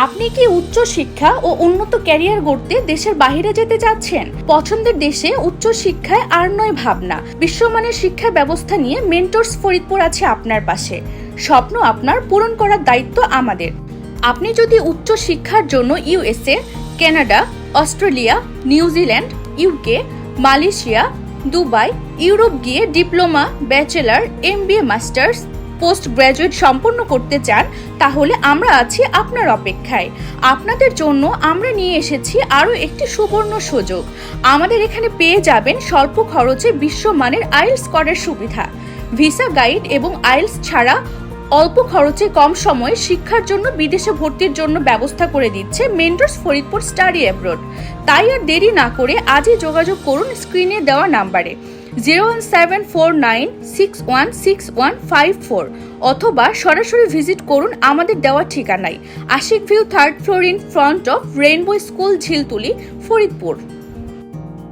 আপনি কি উচ্চ শিক্ষা ও উন্নত ক্যারিয়ার গড়তে দেশের বাইরে যেতে চাচ্ছেন? পছন্দের দেশে উচ্চ শিক্ষায় আর নয় ভাবনা। বিশ্বমানের শিক্ষা ব্যবস্থা নিয়ে মেন্টরস ফরিদপুর আছে আপনার পাশে। স্বপ্ন আপনার পূরণ করার দায়িত্ব আমাদের। আপনি যদি উচ্চ শিক্ষার জন্য USA, Canada, Australia, New Zealand, UK, Malaysia, Dubai, Europe গিয়ে diploma, bachelor, MBA, masters, post graduate সম্পন্ন করতে চান, তাহলে আমরা আছি আপনার অপেক্ষায়। আপনাদের জন্য আমরা নিয়ে এসেছি আরও একটি সুবর্ণ সুযোগ। আমাদের এখানে পেয়ে যাবেন স্বল্প খরচে বিশ্বমানের আইএলটিএস করার সুবিধা, ভিসা গাইড এবং আইএলটিএস ছাড়া অল্প খরচে কম সময়ে শিক্ষার জন্য বিদেশে ভর্তির জন্য ব্যবস্থা করে দিচ্ছে মেন্টরস ফরিদপুর স্টাডি অ্যাব্রড। তাই আর দেরি না করে আজই যোগাযোগ করুন স্ক্রিনে দেওয়া নাম্বারে 01749616154 অথবা সরাসরি ভিজিট করুন আমাদের দেওয়া ঠিকানায়, Ashiq View 3rd floor in front of Rainbow School, Jhiltuli, Faridpur.